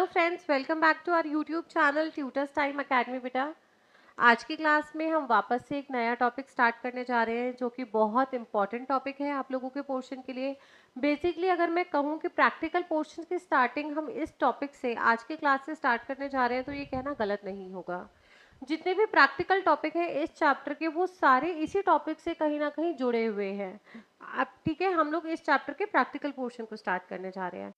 Hello friends, welcome back to our YouTube channel tutors time academy. बेटा, आज की class में हम वापस से एक नया टॉपिक स्टार्ट करने जा रहे हैं जो कि बहुत इंपॉर्टेंट टॉपिक है आप लोगों के पोर्शन के लिए। बेसिकली अगर मैं कहूँ कि प्रैक्टिकल पोर्शन की स्टार्टिंग हम इस टॉपिक से आज की क्लास से स्टार्ट करने जा रहे हैं तो ये कहना गलत नहीं होगा। जितने भी प्रैक्टिकल टॉपिक हैं इस चैप्टर के वो सारे इसी टॉपिक से कहीं ना कहीं जुड़े हुए हैं। अब ठीक है, हम लोग इस चैप्टर के प्रैक्टिकल पोर्शन को स्टार्ट करने जा रहे हैं।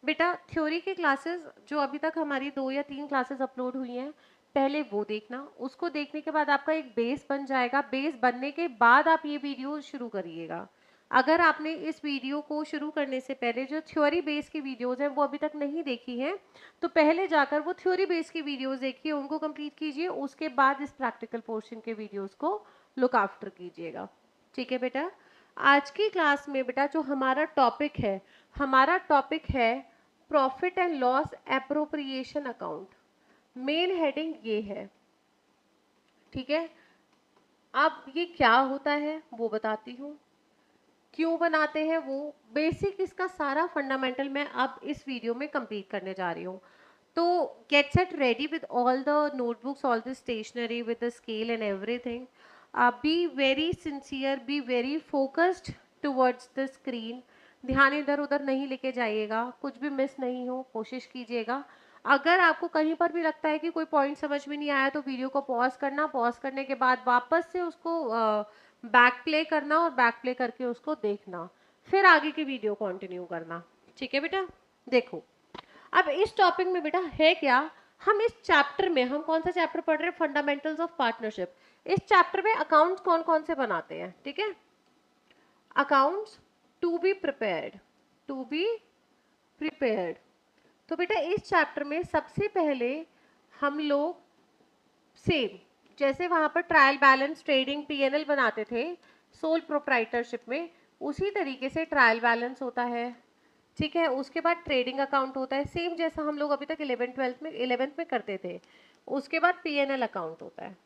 बेटा, थ्योरी की क्लासेस जो अभी तक हमारी 2 या 3 क्लासेस अपलोड हुई हैं, पहले वो देखना। उसको देखने के बाद आपका एक बेस बन जाएगा। बेस बनने के बाद आप ये वीडियो शुरू करिएगा। अगर आपने इस वीडियो को शुरू करने से पहले जो थ्योरी बेस की वीडियोस हैं वो अभी तक नहीं देखी हैं, तो पहले जाकर वो थ्योरी बेस की वीडियोस देखिए, उनको कंप्लीट कीजिए। उसके बाद इस प्रैक्टिकल पोर्शन के वीडियोस को लुक आफ्टर कीजिएगा। ठीक है बेटा। आज की क्लास में बेटा जो हमारा टॉपिक है profit and loss appropriation account. Main heading ये है। ठीक है, अब ये क्या होता है वो बताती हूँ, क्यों बनाते हैं वो बेसिक, इसका सारा फंडामेंटल मैं अब इस वीडियो में कंप्लीट करने जा रही हूँ। तो get set ready with all the notebooks, all the stationery with the scale and everything. Be very sincere, be very focused towards the screen. ध्यान इधर उधर नहीं लेके जाइएगा, कुछ भी मिस नहीं हो, कोशिश कीजिएगा। अगर आपको कहीं पर भी लगता है कि कोई पॉइंट समझ में नहीं आया तो वीडियो को पॉज करना, पॉज करने के बाद वापस से उसको बैक प्ले करना और बैक प्ले करके उसको देखना, फिर आगे की वीडियो कंटिन्यू करना। ठीक है बेटा। देखो, अब इस टॉपिक में बेटा है क्या, हम इस चैप्टर में हम कौन सा चैप्टर पढ़ रहे हैं, फंडामेंटल्स ऑफ पार्टनरशिप। इस चैप्टर में अकाउंट्स कौन कौन से बनाते हैं। ठीक है, अकाउंट्स टू बी प्रिपेयर्ड। तो बेटा इस चैप्टर में सबसे पहले हम लोग सेम जैसे वहां पर ट्रायल बैलेंस, ट्रेडिंग, पीएनएल बनाते थे सोल प्रोप्राइटरशिप में, उसी तरीके से ट्रायल बैलेंस होता है। ठीक है, उसके बाद ट्रेडिंग अकाउंट होता है, सेम जैसा हम लोग अभी तक 11th में करते थे। उसके बाद पीएनएल अकाउंट होता है।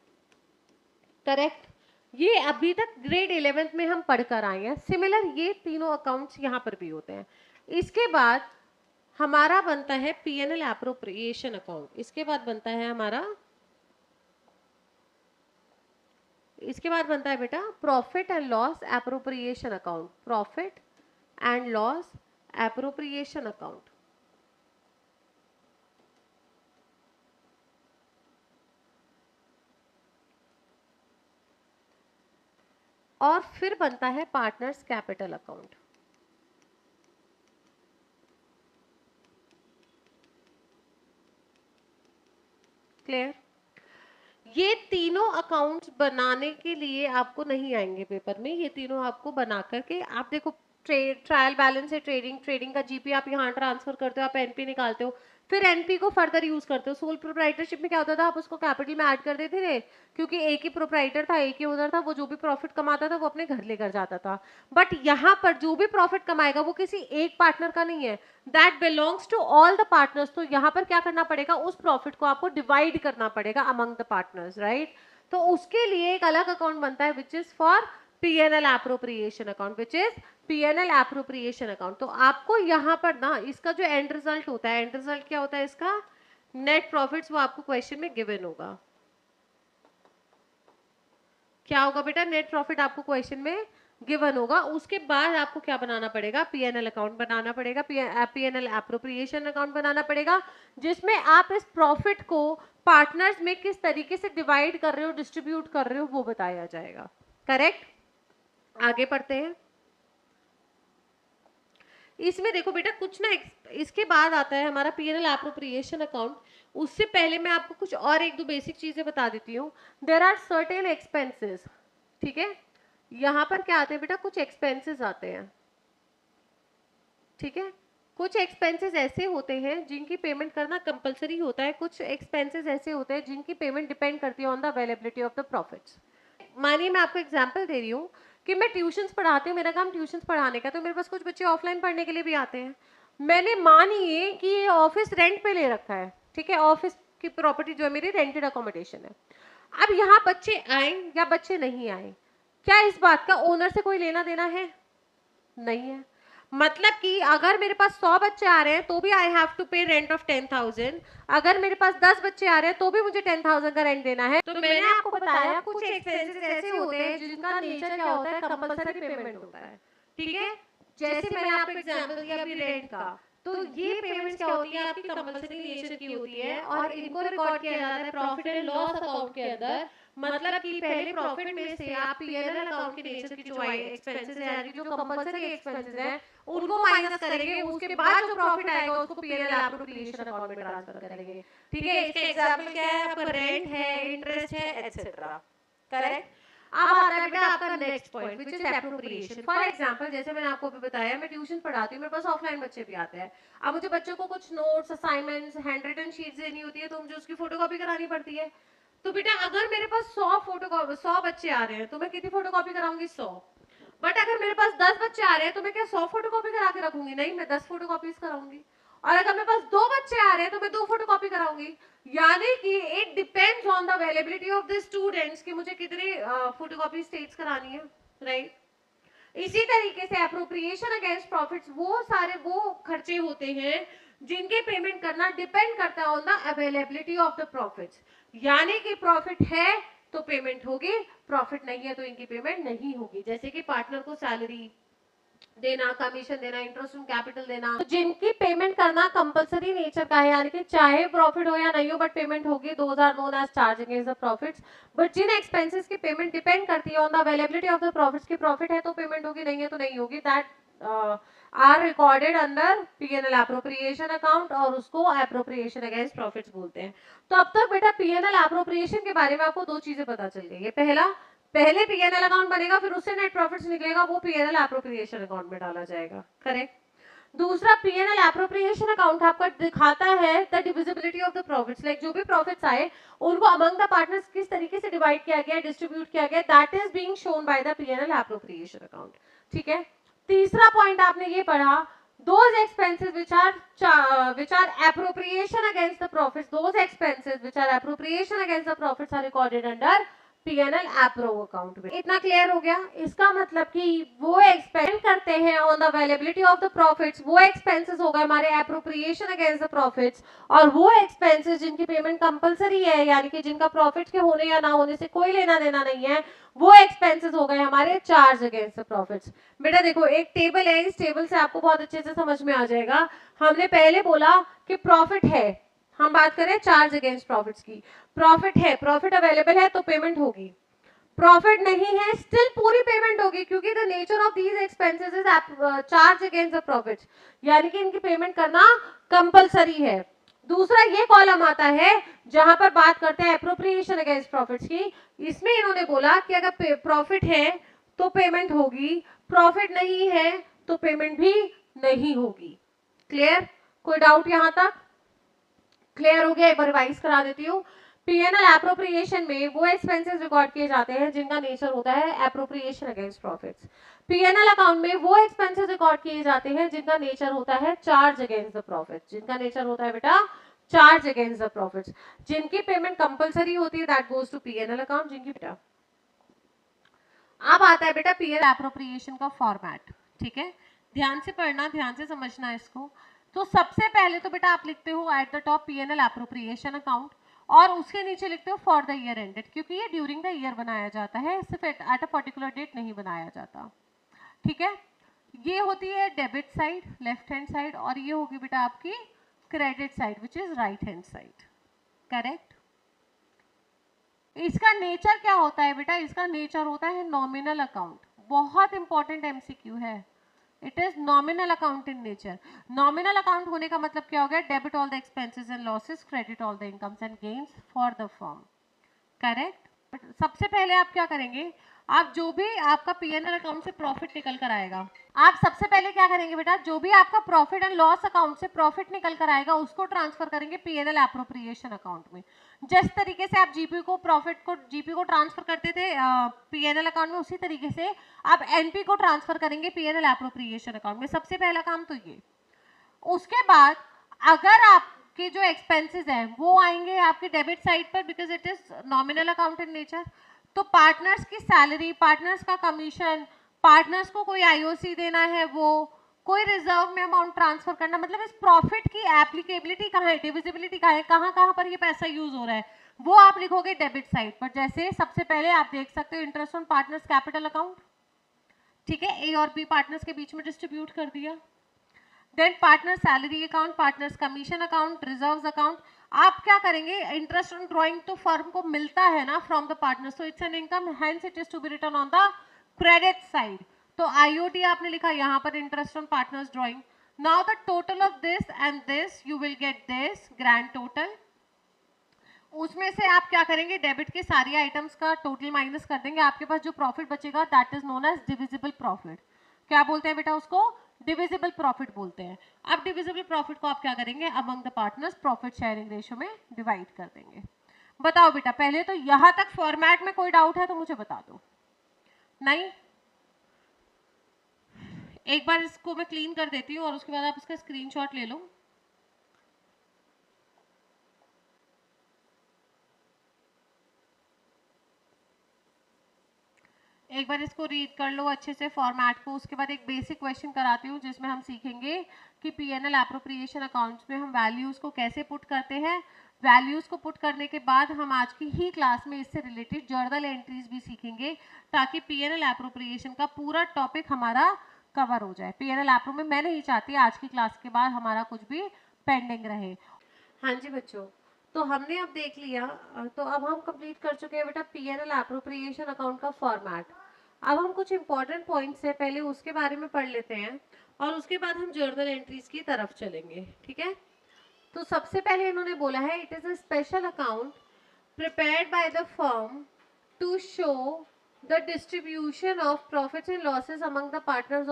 करेक्ट, ये अभी तक ग्रेड 11th में हम पढ़कर आए हैं। सिमिलर ये तीनों अकाउंट्स यहाँ पर भी होते हैं। इसके बाद हमारा बनता है पीएनएल एप्रोप्रिएशन अकाउंट। इसके बाद बनता है बेटा profit and loss appropriation account. Profit and loss appropriation account. और फिर बनता है पार्टनर्स कैपिटल अकाउंट। क्लियर? ये तीनों अकाउंट्स बनाने के लिए आपको नहीं आएंगे पेपर में, ये तीनों आपको बना करके आप देखो। ट्रायल बैलेंस है, ट्रेडिंग का जीपी आप यहाँ ट्रांसफर करते हो, आप एनपी निकालते हो, फिर एनपी को फर्दर यूज करते हो। सोल प्रोप्राइटरशिप में क्या होता था, आप उसको कैपिटल में ऐड कर देते थे, क्योंकि एक ही प्रोप्राइटर था, एक ही ओनर था, वो जो भी प्रॉफिट कमाता था वो अपने घर लेकर जाता था। बट यहाँ पर जो भी प्रॉफिट कमाएगा वो किसी एक पार्टनर का नहीं है, that belongs to all the partners. तो यहाँ पर क्या करना पड़ेगा, उस प्रॉफिट को आपको डिवाइड करना पड़ेगा अमंग द पार्टनर्स, राइट। तो उसके लिए एक अलग अकाउंट बनता है which is for PNL appropriation account, which is PNL appropriation account. तो आपको यहाँ पर ना इसका जो एंड रिजल्ट होता है, एंड रिजल्ट क्या होता है इसका, नेट प्रॉफिट्स, वो आपको क्वेश्चन में गिवन होगा। क्या होगा बेटा, नेट प्रॉफिट आपको क्वेश्चन में गिवन होगा। उसके बाद आपको क्या बनाना पड़ेगा, पीएनएल अकाउंट बनाना पड़ेगा, पीएनएल एप्रोप्रिएशन अकाउंट बनाना पड़ेगा, जिसमें आप इस प्रॉफिट को पार्टनर्स में किस तरीके से डिवाइड कर रहे हो, डिस्ट्रीब्यूट कर रहे हो, वो बताया जाएगा। करेक्ट, आगे पढ़ते हैं। इसमें देखो बेटा कुछ ना, इसके बाद आता है हमारा पीएनएल एप्रोप्रिएशन अकाउंट। उससे पहले मैं आपको कुछ और एक दो बेसिक चीजें बता देती हूँ। There are certain expenses. ठीक है, यहाँ पर क्या आते हैं बेटा, कुछ एक्सपेंसेस आते हैं। ठीक है, कुछ एक्सपेंसेस ऐसे होते हैं जिनकी पेमेंट करना कंपलसरी होता है, कुछ एक्सपेंसेस ऐसे होते हैं जिनकी पेमेंट डिपेंड करती है on the availability of the profits. मानिए मैं आपको एग्जांपल दे रही हूँ कि मैं ट्यूशंस पढ़ाती हूँ, मेरा काम ट्यूशंस पढ़ाने का, तो मेरे पास कुछ बच्चे ऑफलाइन पढ़ने के लिए भी आते हैं। मैंने मानिए कि ये ऑफिस रेंट पे ले रखा है। ठीक है, ऑफिस की प्रॉपर्टी जो है मेरी रेंटेड अकोमोडेशन है। अब यहाँ बच्चे आए या बच्चे नहीं आए, क्या इस बात का ओनर से कोई लेना देना है? नहीं है। मतलब कि अगर मेरे पास 100 बच्चे आ रहे हैं तो भी आई हैव टू पे रेंट ऑफ 10,000। अगर मेरे पास 10 बच्चे आ रहे हैं तो भी मुझे 10,000 का रेंट देना है। तो मैंने आपको बताया कुछ एक्सपेंसेस ऐसे होते हैं जिनका नेचर क्या होता है, कंपलसरी पेमेंट होता है। ठीक है, जैसे मैंने आपको एग्जांपल दिया अभी रेंट का, तो ये पेमेंट्स क्या होती है, आपकी कंपलसरी नेचर की होती है और इनको रिकॉर्ड किया जाता है प्रॉफिट एंड लॉस अकाउंट के अंदर। मतलब कि पहले प्रॉफिट में से आप पीएनएल अकाउंट के नेचर की जो एक्सपेंसेस है यानी जो कंपलसरी एक्सपेंसेस हैं उनको माइनस करेंगे, उसके बाद जो प्रॉफिट आएगा उसको पीएनएल एप्रोप्रिएशन अकाउंट में ट्रांसफर करेंगे। ठीक है, इसका एग्जांपल क्या है, आपका रेंट है, इंटरेस्ट है, एटसेट्रा। करेक्ट। अब आता है बेटा आपका next point which is appropriation. For example जैसे मैंने आपको अभी बताया, मैं ट्यूशन पढ़ाती हूँ, मेरे पास ऑफलाइन बच्चे भी आते हैं। अब मुझे बच्चों को कुछ notes, assignments, hand written sheets देनी होती है, तो मुझे उसकी फोटोकॉपी करानी पड़ती है। तो बेटा अगर मेरे पास 100 बच्चे आ रहे हैं तो मैं कितनी फोटोकॉपी कराऊंगी? 100। बट अगर मेरे पास 10 बच्चे आ रहे हैं तो मैं क्या 100 फोटोकॉपी करा के रखूंगी? नहीं, मैं 10 फोटोकॉपीज कराऊंगी। और अगर मेरे पास 2 बच्चे आ रहे हैं तो मैं 2 फोटोकॉपी कराऊंगी। यानी कि it depends on the availability of the students कि मुझे कितनी फोटोकॉपी स्टेट्स करानी है, राइट। इसी तरीके से एप्रोप्रिएशन अगेंस्ट प्रॉफिट्स वो सारे वो खर्चे होते हैं जिनके पेमेंट करना डिपेंड करता है on the availability of the profits. यानी कि प्रॉफिट है तो पेमेंट होगी, प्रॉफिट नहीं है तो इनकी पेमेंट नहीं होगी। जैसे कि पार्टनर को सैलरी देना, कमीशन देना, इंटरेस्ट ऑन कैपिटल देना, तो जिनकी पेमेंट करना कंपलसरी नेचर का है, यानी कि चाहे प्रॉफिट हो या नहीं हो बट पेमेंट होगी, those are known as charge against the profits. But जिन एक्सपेंसेस की पेमेंट डिपेंड करती है on the availability of the profits की प्रॉफिट है तो पेमेंट होगी, नहीं है तो नहीं होगी, that are recorded under PNL appropriation account और उसको एप्रोप्रिएशन अगेंस्ट प्रॉफिट्स बोलते हैं। तो अब तक बेटा पीएनएल एप्रोप्रिएशन के बारे में आपको दो चीजें पता चल गई है। पहला, पहले पीएनएल अकाउंट बनेगा फिर उससे नेट प्रॉफिट्स निकलेगा, वो पीएनएल एप्रोप्रिएशन अकाउंट में डाला जाएगा। करेक्ट। दूसरा, पीएनएल एप्रोप्रिएशन अकाउंट आपका दिखाता है the divisibility of the profits, like जो भी प्रॉफिट्स आए उनको अमंग द पार्टनर्स किस तरीके से डिवाइड किया गया, डिस्ट्रीब्यूट किया गया, that is being shown by the PNL appropriation account. ठीक है। तीसरा पॉइंट आपने ये पढ़ा, those expenses which are appropriation against the profits, those expenses which are appropriation against the profits are recorded under PNL appro account में। इतना clear हो गया? इसका मतलब कि वो एक्सपेंड करते हैं on the availability of the profits, वो एक्सपेंसेस हो गए हमारे एप्रोप्रिएशन अगेंस्ट द प्रॉफिट्स, और वो एक्सपेंसेस जिनकी पेमेंट कंपलसरी है यानी कि जिनका प्रॉफिट के होने या ना होने से कोई लेना देना नहीं है, वो एक्सपेंसेस हो गए हमारे चार्ज अगेंस्ट द प्रॉफिट्स। बेटा देखो एक टेबल है, इस टेबल से आपको बहुत अच्छे से समझ में आ जाएगा। हमने पहले बोला कि प्रॉफिट है, हम बात करें चार्ज अगेंस्ट प्रॉफिट्स की। प्रॉफिट है, प्रॉफिट अवेलेबल है तो पेमेंट होगी, प्रॉफिट नहीं है स्टिल पूरी पेमेंट होगी, क्योंकि the nature of these expenses is charge against the profits, यानी कि इनकी पेमेंट करना कंपलसरी है। दूसरा ये कॉलम आता है जहां पर बात करते हैं एप्रोप्रिएशन अगेंस्ट प्रॉफिट्स की। इसमें इन्होंने बोला कि अगर प्रॉफिट है तो पेमेंट होगी, प्रॉफिट नहीं है तो पेमेंट भी नहीं होगी। क्लियर? कोई डाउट यहां तक? क्लियर हो गया? एक बार रिवाइज करा देती हूँ। पीएनएल एप्रोप्रिएशन में वो एक्सपेंसेस रिकॉर्ड किए जाते हैं जिनका नेचर होता है appropriation against profits. PNL account में वो एक्सपेंसेस रिकॉर्ड किए जाते हैं जिनका नेचर होता है चार्ज अगेंस्ट द प्रॉफिट, जिनका नेचर होता है बेटा चार्ज अगेंस्ट द प्रॉफिट्स। जिनकी पेमेंट कंपलसरी होती है that goes to PNL account, जिनकी बेटा। अब आता है बेटा पीएनएल एप्रोप्रिएशन का फॉर्मेट। ठीक है, ध्यान से पढ़ना, ध्यान से समझना इसको। तो सबसे पहले तो बेटा आप लिखते हो at the top PNL appropriation account, और उसके नीचे लिखते हो फॉर द ईयर एंडेड, क्योंकि ये ड्यूरिंग द ईयर बनाया जाता है, सिर्फ एट अ पर्टिकुलर डेट नहीं बनाया जाता। ठीक है, ये होती है debit side, left hand side, और ये होगी बेटा आपकी credit side which is right hand side. Correct. इसका नेचर क्या होता है बेटा? इसका नेचर होता है नॉमिनल अकाउंट। बहुत इंपॉर्टेंट एमसीक्यू है, it is nominal account in nature. Nominal account होने का मतलब क्या हो गया? Debit all the expenses and losses, credit all the incomes and gains for the firm. Correct. सबसे पहले आप क्या करेंगे, आप जो भी आपका पीएनएल अकाउंट से प्रॉफिट निकल कर आएगा, आप सबसे पहले क्या करेंगे बेटा, जो भी आपका प्रॉफिट एंड लॉस अकाउंट से प्रॉफिट निकल कर आएगा उसको ट्रांसफर करेंगे पीएनएल एप्रोप्रिएशन अकाउंट में। जिस तरीके से आप जीपी को प्रॉफिट को जीपी को ट्रांसफर करते थे पीएनएल अकाउंट में, उसी तरीके से आप एनपी को ट्रांसफर करेंगे पीएनएल एप्रोप्रिएशन अकाउंट में। सबसे पहला काम तो ये। उसके बाद अगर आपके जो एक्सपेंसेस हैं वो आएंगे आपके डेबिट साइड पर, because it is nominal account in nature, तो पार्टनर्स की सैलरी, पार्टनर्स का कमीशन, पार्टनर्स को कोई आईओसी देना है, वो कोई रिजर्व में अमाउंट ट्रांसफर करना, मतलब इस प्रॉफिट की एप्लीकेबिलिटी कहाँ है, डिविजिबिलिटी कहाँ है, कहाँ कहाँ पर ये पैसा यूज हो रहा है, वो आप लिखोगे डेबिट साइड पर। जैसे सबसे पहले आप देख सकते हो interest on partners capital account, ठीक है, ए और बी पार्टनर्स के बीच में डिस्ट्रीब्यूट कर दिया। Then partner salary account, partners commission account, reserves account. आप क्या करेंगे, इंटरेस्ट ऑन ड्रॉइंग तो फर्म को मिलता है ना from the partners, so it's an income, hence it is to be return on the credit side. तो आईओटी आपने लिखा यहाँ पर interest on partners drawing. Now the total of this and this you will get this grand total. उसमें से आप क्या करेंगे, डेबिट के सारी आइटम्स का टोटल माइनस कर देंगे, आपके पास जो प्रॉफिट बचेगा that is known as divisible profit. क्या बोलते हैं बेटा उसको, डिविजिबल प्रॉफिट बोलते हैं। अब डिविजिबल प्रॉफिट को आप क्या करेंगे, among the partners profit sharing ratio में डिवाइड कर देंगे। बताओ बेटा, पहले तो यहां तक फॉर्मेट में कोई डाउट है तो मुझे बता दो। नहीं, एक बार इसको मैं क्लीन कर देती हूँ और उसके बाद आप इसका स्क्रीनशॉट ले लो। एक बार इसको रीड कर लो अच्छे से फॉर्मेट को, उसके बाद एक बेसिक क्वेश्चन कराती हूँ जिसमें हम सीखेंगे कि पीएनएल एप्रोप्रिएशन अकाउंट्स में हम वैल्यूज को कैसे पुट करते हैं। वैल्यूज को पुट करने के बाद हम आज की ही क्लास में इससे रिलेटेड जर्नल एंट्रीज भी सीखेंगे, ताकि पीएनएल एप्रोप्रिएशन का पूरा टॉपिक हमारा कवर हो जाए। पीएनएल एप्रो में मैं नहीं चाहती आज की क्लास के बाद हमारा कुछ भी पेंडिंग रहे। हाँ जी बच्चों, तो हमने अब देख लिया, तो अब हम कंप्लीट कर चुके हैं बेटा पीएनएल एप्रोप्रिएशन अकाउंट का फॉर्मेट। अब हम कुछ इंपॉर्टेंट पॉइंट्स है पहले उसके बारे में पढ़ लेते हैं और उसके बाद हम जर्नल एंट्रीज की तरफ चलेंगे, ठीक है। तो सबसे पहले इन्होंने बोला है it is a special account prepared by the firm to show the distribution of profits and losses among the partners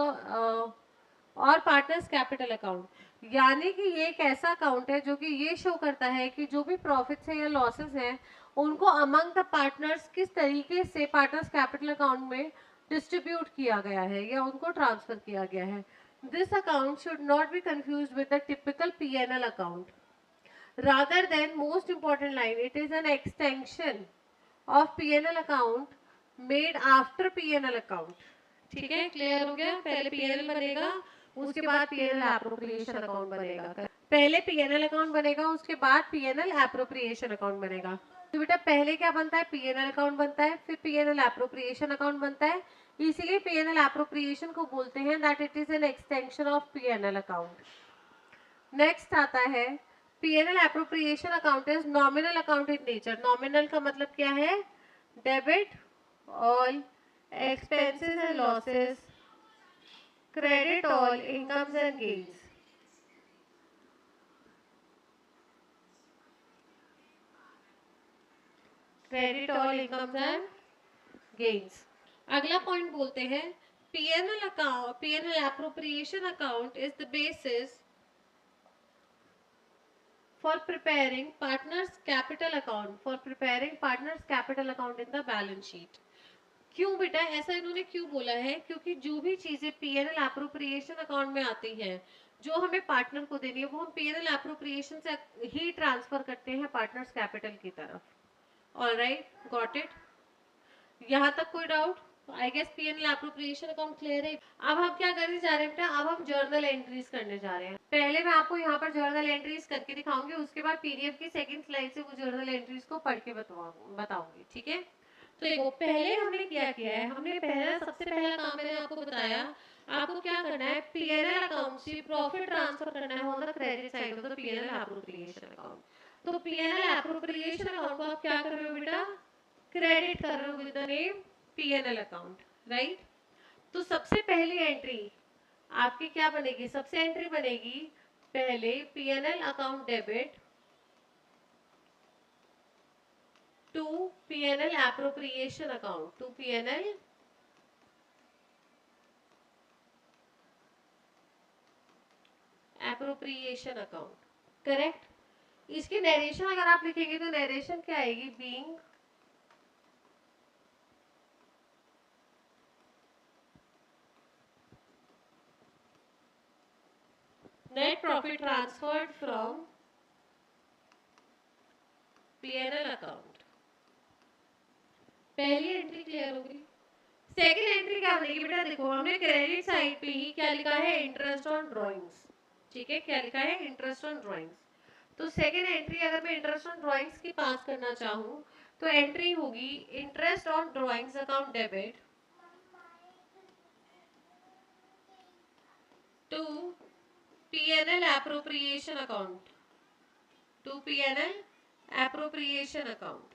और पार्टनर्स कैपिटल अकाउंट। यानी कि ये एक ऐसा अकाउंट है जो कि ये शो करता है कि जो भी प्रॉफिट्स हैं या लॉसेस हैं उनको अमंग द पार्टनर्स किस तरीके से पार्टनर्स कैपिटल अकाउंट में डिस्ट्रीब्यूट किया गया है या उनको ट्रांसफर किया गया है। This account should not be confused with the typical PNL account. Rather than, most important line, it is an extension of PNL account made after PNL account. ठीक है, क्लियर हो गया। पहले PNL बनेगा, उसके बाद PNL एप्रोप्रिएशन अकाउंट बनेगा। पहले PNL अकाउंट बनेगा, उसके बाद PNL एप्रोप्रिएशन अकाउंट बनेगा। तो बेटा पहले क्या बनता है, PNL अकाउंट बनता है, फिर PNL एप्रोप्रिएशन अकाउंट बनता है। इसीलिए PNL एप्रोप्रिएशन को बोलते हैं that it is an extension of PNL account. Next आता है PNL appropriation account is nominal account in nature. Nominal का मतलब क्या है, debit all expenses and losses, credit all incomes and gains. Credit all incomes and gains. अगला point बोलते हैं PNL account, PNL appropriation account is the basis for preparing partners capital account, for preparing partners capital account in the balance sheet। क्यों बेटा ऐसा इन्होंने क्यों बोला है, क्योंकि जो भी चीजें पीएनएल एप्रोप्रिएशन अकाउंट में आती हैं जो हमें पार्टनर को देनी है वो हम पीएनएल एप्रोप्रिएशन से ही ट्रांसफर करते हैं पार्टनर्स कैपिटल की तरफ। Alright, got it. यहाँ तक कोई doubt? I guess PNL appropriation account clear है। अब हम क्या करने जा रहे हैं बेटा, अब हम जर्नल एंट्रीज करने जा रहे हैं। पहले मैं आपको यहाँ पर जर्नल एंट्रीज करके दिखाऊंगी, उसके बाद पीडीएफ की सेकंड स्लाइड से वो जर्नल एंट्रीज को पढ़ के बताऊंगी, ठीक है। तो देखो पहले हमने क्या किया है, हमने पहला सबसे पहला काम मैंने आपको बताया, आपको क्या करना है, पीएनएल अकाउंट से प्रॉफिट ट्रांसफर करना है on the credit side of the PNL appropriation account. तो पीएनएल एप्रोप्रिएशन अकाउंट को आप क्या कर रहे हो बेटा, क्रेडिट कर रहे हो with the name PNL account, right. तो सबसे पहली एंट्री आपकी क्या बनेगी, सबसे एंट्री बनेगी पहले PNL account debit to PNL appropriation account, to PNL appropriation account, correct. इसकी नरेशन अगर आप लिखेंगे तो नरेशन क्या आएगी, being net profit transferred from P&L account। पहली एंट्री क्लियर हो गई। सेकेंड एंट्री क्या बनेगी बेटा, देखो हमने क्रेडिट साइड पे ही क्या लिखा है, इंटरेस्ट ऑन ड्राइंग्स। ठीक है, क्या लिखा है, इंटरेस्ट ऑन ड्राइंग्स। तो सेकेंड एंट्री अगर मैं इंटरेस्ट ऑन ड्राइंग्स की पास करना चाहूँ तो एंट्री होगी interest on drawings account debit to PNL appropriation account, to PNL appropriation account.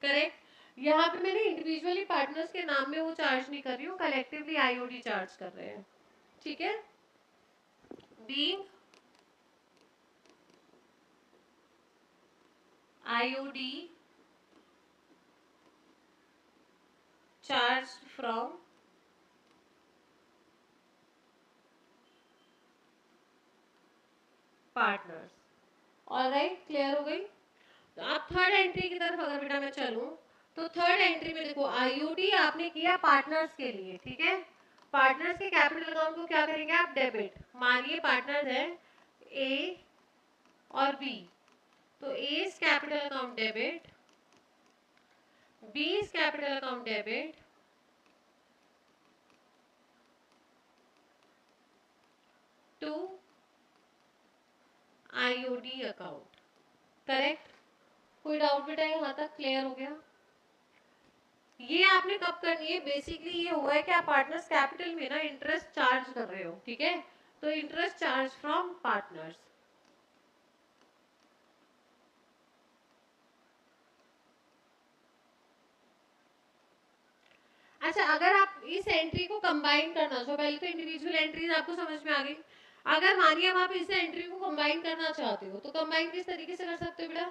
Correct. यहाँ पे मैंने इंडिविजुअली पार्टनर्स के नाम में वो चार्ज नहीं कर रही हूँ, कलेक्टिवली आईओडी चार्ज कर रहे हैं। ठीक है, being IOD charge from partners. Alright, clear हो गई। तो अब थर्ड एंट्री की तरफ अगर बेटा मैं चलूं तो थर्ड एंट्री में देखो आईओडी आपने किया पार्टनर्स के लिए। ठीक है, पार्टनर्स के कैपिटल अकाउंट को क्या करेंगे आप, डेबिट। मानिए पार्टनर्स है ए और बी, तो A capital account debit, B capital account debit to IOD account. Correct. कोई डाउट बेटा यहाँ तक क्लियर हो गया। ये आपने कब करनी है, बेसिकली ये हुआ है कि आप पार्टनर्स कैपिटल में ना इंटरेस्ट चार्ज कर रहे हो। ठीक है, तो इंटरेस्ट चार्ज फ्रॉम पार्टनर्स। अच्छा, अगर आप इस एंट्री को कंबाइन करना चाहो, पहले तो इंडिविजुअल एंट्रीज आपको समझ में आ गई। अगर मानिए आप इस एंट्री को कंबाइन करना चाहते हो तो कंबाइन किस तरीके से कर सकते हो बेटा,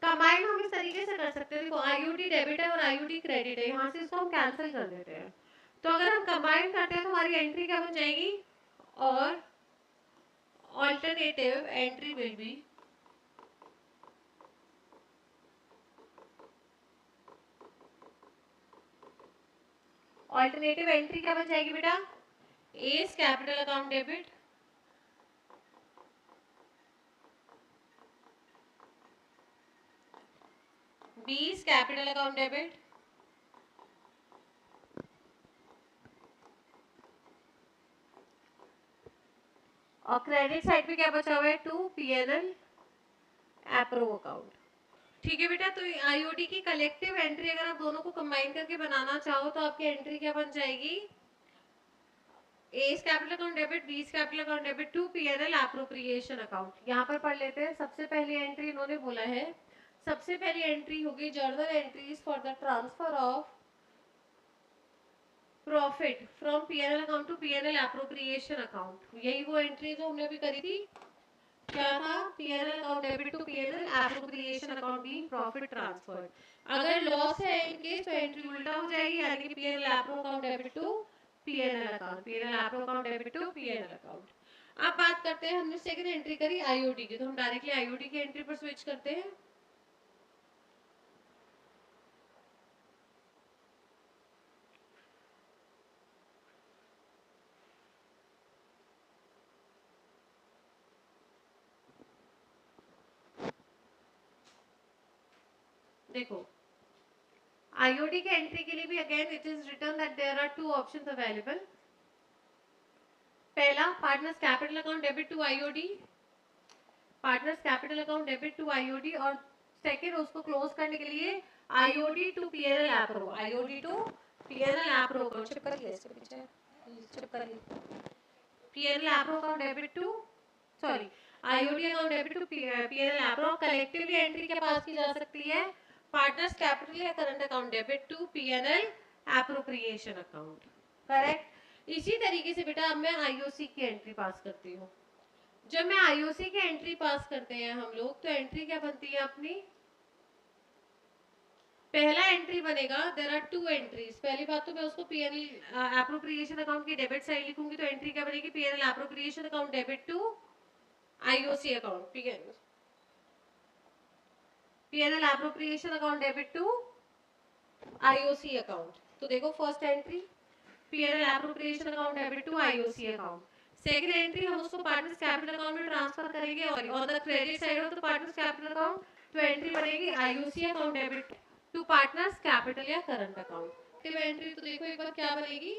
कंबाइन हम इस तरीके से कर सकते हैं, देखो आईओडी डेबिट है और आईओडी क्रेडिट है, यहाँ से इसको हम कैंसिल कर देते हैं। तो अगर हम कंबाइन करते हैं तो हमारी एंट्री क्या बन जाएगी, और alternative entry will be alternative entry क्या बन जाएगी बेटा, S capital account debit B's capital account debit और क्रेडिट साइड पे क्या बचा हुआ है, टू पीएनएल एप्रो अकाउंट। ठीक है बेटा, तो आईओडी की कलेक्टिव एंट्री अगर आप दोनों को कंबाइन करके बनाना चाहो तो आपकी एंट्री क्या बन जाएगी, A's capital account debit B's capital account debit to PNL appropriation account. यहाँ पर पढ़ लेते हैं। सबसे पहली एंट्री इन्होंने बोला है, सबसे पहली एंट्री होगी journal entries for the transfer of profit from PNL account to PNL appropriation account. यही वो एंट्री जो हमने अभी करी थी, क्या था, PNL account debit to PNL appropriation account being profit transferred. अगर लॉस है इन केस तो एंट्री उल्टा हो जाएगी, यानी कि PNL appro account debit to PNL account, PNL appro account debit to PNL account. अब बात करते हैं, हमने सेकंड एंट्री करी आईओडी की, तो हम डायरेक्टली आईओडी की एंट्री पर स्विच करते हैं। देखो आईओडी के एंट्री के लिए भी again it is written that there are two options available. पहला, partners capital account debit to IOD, partners capital account debit to IOD, और सेकंड उसको क्लोज करने के लिए IOD to PNL appro, IOD to PNL appro account. चिप करिए इसके पीछे, चिप करिए, PNL appro account debit to, sorry, IOD account debit to PNL appro. Collectively entry क्या पास की जा सकती है, पार्टनर्स कैपिटल या current account debit to PNL appropriation account. Correct. इसी तरीके से बेटा अब मैं आईओसी की एंट्री पास करती हूँ। जब मैं आईओसी की एंट्री पास करते हैं हम लोग, तो एंट्री क्या बनती है अपनी, पहला एंट्री बनेगा, देयर आर टू एंट्रीज। पहली बात तो मैं उसको पीएनएल एप्रोप्रिएशन अकाउंट की डेबिट साइड लिखूंगी, तो एंट्री क्या बनेगी, PNL appropriation account debit to IOC account, PNL appropriation account debit to IOC account. तो देखो first entry PNL appropriation account debit to IOC account. Second entry हम उसको partners capital account में transfer करेंगे, और on the credit side of the partners capital account तो entry बनेगी IOC account debit to partners capital या current account. Entry तो देखो एक बार क्या बनेगी,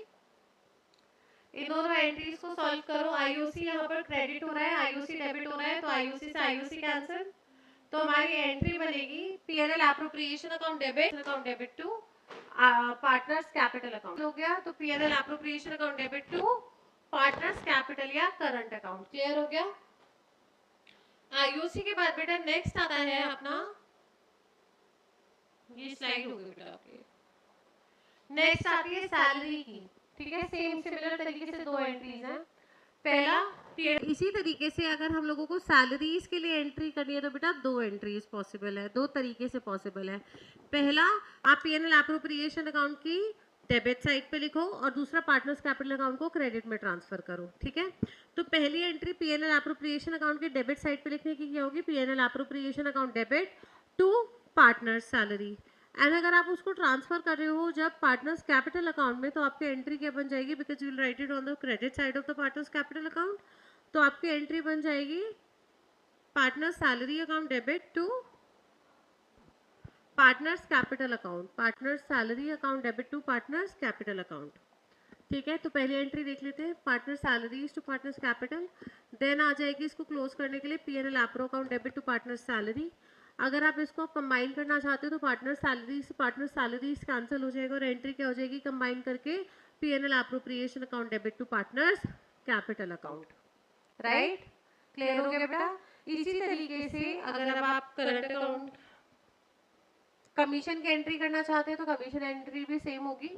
इन दोनों एंट्रीज को सॉल्व करो। आईओसी यहाँ पर क्रेडिट हो रहा है, आईओसी डेबिट हो रहा है, तो आईओसी से आईओसी कैंसिल, तो हमारी एंट्री बनेगी PNL appropriation account debit to partners capital account हो गया। तो PNL appropriation account debit to partners capital या करंट अकाउंट। क्लियर हो गया। आईओसी के बाद बेटा नेक्स्ट आता है अपना, ये स्लाइड हो गई बेटा आपकी, नेक्स्ट आती है सैलरी की। ठीक है, सेम सिमिलर तरीके से दो एंट्रीज हैं। पहला इसी तरीके से अगर हम लोगों को सैलरीज के लिए एंट्री करनी है तो बेटा दो एंट्रीज पॉसिबल है, दो तरीके से पॉसिबल है। पहला आप पीएनएल एप्रोप्रिएशन अकाउंट की डेबिट साइड पे लिखो और दूसरा पार्टनर्स कैपिटल अकाउंट को क्रेडिट में ट्रांसफर करो। ठीक है, तो पहली एंट्री पीएनएल एप्रोप्रिएशन अकाउंट के डेबिट साइड पे लिखने की क्या होगी, PNL appropriation account debit to partners salary. And अगर आप उसको ट्रांसफर कर रहे हो जब पार्टनर्स कैपिटल अकाउंट में, तो आपकी एंट्री क्या बन जाएगी, because you will write it on the credit side of the partners capital account, तो आपकी एंट्री बन जाएगी partners salary account debit to partners capital account, partners salary account debit to partners capital account. ठीक है, तो पहली entry देख लेते हैं, partners salaries to partners capital, then आ जाएगी इसको क्लोज करने के लिए PNL appro account debit to partners salary. अगर आप इसको कंबाइन करना चाहते हो तो पार्टनर सैलरीज कैंसिल हो जाएगा और एंट्री क्या हो जाएगी, कंबाइन करके PNL appropriation account debit to partners capital account. Right, clear हो गया बेटा। इसी तरीके से अगर अब आप करंट अकाउंट कमीशन की एंट्री करना चाहते हैं तो कमीशन एंट्री भी सेम होगी।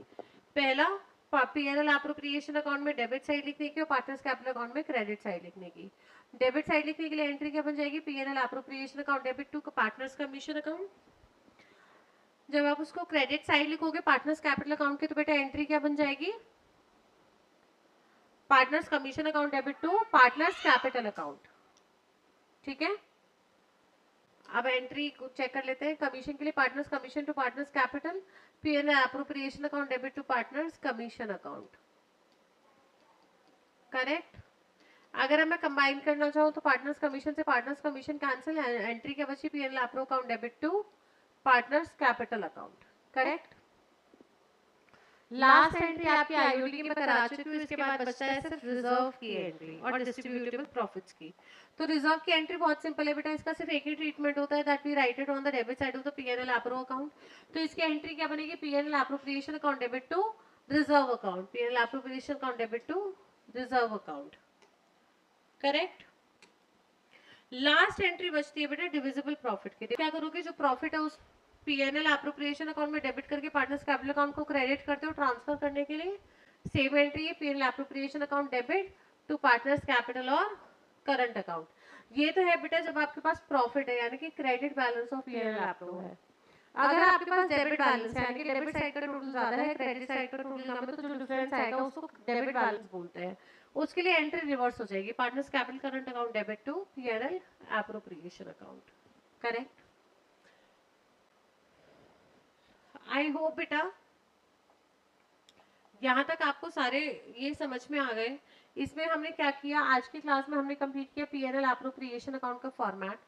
पहला पीएनएल एप्रोप्रिएशन अकाउंट में डेबिट साइड लिखने की और पार्टनर्स कैपिटल अकाउंट में क्रेडिट साइड लिखने की। डेबिट साइड लिखने के लिए एंट्री क्या बन जाएगी, PNL appropriation account debit to partners commission account. जब आप उसको क्रेडिट साइड लिखोगे पार्टनर्स कैपिटल अकाउंट की, तो बेटा एंट्री क्या बन जाएगी, partners commission account debit to partners capital account. ठीक है, अब एंट्री को चेक कर लेते हैं। कमीशन के लिए partners commission to partners capital, PNL appropriation account debit to partners commission account. Correct. अगर मैं कंबाइन करना चाहूँ तो पार्टनर्स कमीशन से पार्टनर्स कमीशन कैंसिल, एंट्री क्या बची, PNL appro account debit to partners capital account. Correct. Last entry आपकी IOD की मैं करा चुकी हूँ, इसके बाद बचता है सिर्फ रिजर्व की एंट्री और डिस्ट्रीब्यूटेबल प्रॉफिट्स की। तो रिजर्व की एंट्री बहुत सिंपल है बेटा, इसका सिर्फ एक ही ट्रीटमेंट होता है, that we write it on the debit side of the PNL appro account. तो इसकी एंट्री क्या बनेगी, PNL appropriation account debit to reserve account, PNL appropriation account debit to reserve account. Correct. Last entry बचती है बेटा divisible profit की। क्या करोगे, जो प्रॉफिट है उस पीएनएल एप्रोप्रिएशन अकाउंट में डेबिट करके पार्टनर्स कैपिटल अकाउंट को क्रेडिट करते हो ट्रांसफर करने के लिए, सेम एंट्री है PNL appropriation account debit to partners capital और करंट अकाउंट। ये तो है बेटा जब आपके पास प्रॉफिट है, यानी कि credit balance of PNL appro है। अगर आपके पास डेबिट बैलेंस है, यानी कि डेबिट साइड का टोटल ज्यादा है, क्रेडिट साइड का टोटल कम है, तो जो डिफरेंस आएगा उसको डेबिट बैलेंस बोलते हैं। उसके लिए एंट्री रिवर्स हो जाएगी, partners capital current account debit to PNL appropriation account. Correct. I hope बेटा यहाँ तक आपको सारे ये समझ में आ गए। इसमें हमने क्या किया, आज की क्लास में हमने कंप्लीट किया पीएनएल एप्रोप्रिएशन अकाउंट का फॉर्मेट।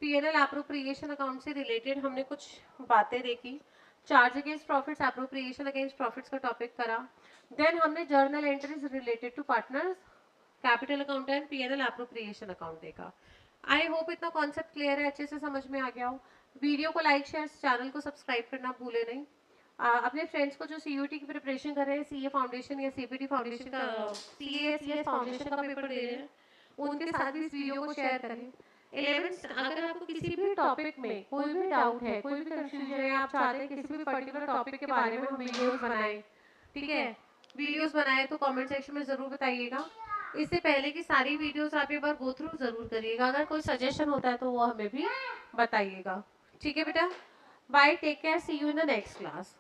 पीएनएल एप्रोप्रिएशन अकाउंट से रिलेटेड हमने कुछ बातें देखी, charge against profits, appropriation against profits का टॉपिक करा। देन हमने journal entries related to partners capital account and PNL appropriation account देखा। आई होप इतना कॉन्सेप्ट क्लियर है, अच्छे से समझ में आ गया हो। वीडियो को लाइक शेयर, चैनल को सब्सक्राइब करना भूले नहीं। अपने फ्रेंड्स को जो सीयूटी की प्रिपरेशन कर रहे हैं, सीए फाउंडेशन या सीपीटी फाउंडेशन का, सीएस फाउंडेशन का पेपर दे रहे हैं, उनके साथ भी इस वीडियो को शेयर करें। 11th अगर आपको किसी भी टॉपिक में कोई भी डाउट है, कोई भी कंफ्यूजन है, आप चाहते हैं किसी भी पर्टिकुलर टॉपिक के बारे में हम वीडियोस बनाएं, ठीक है, वीडियोस बनाएं तो कमेंट सेक्शन में जरूर बताइएगा। इससे पहले की सारी वीडियोस आप एक बार गो थ्रू जरूर करिएगा। अगर कोई सजेशन होता है तो वो हमें भी बताइएगा। ठीक है बेटा, bye, take care, see you in the next class.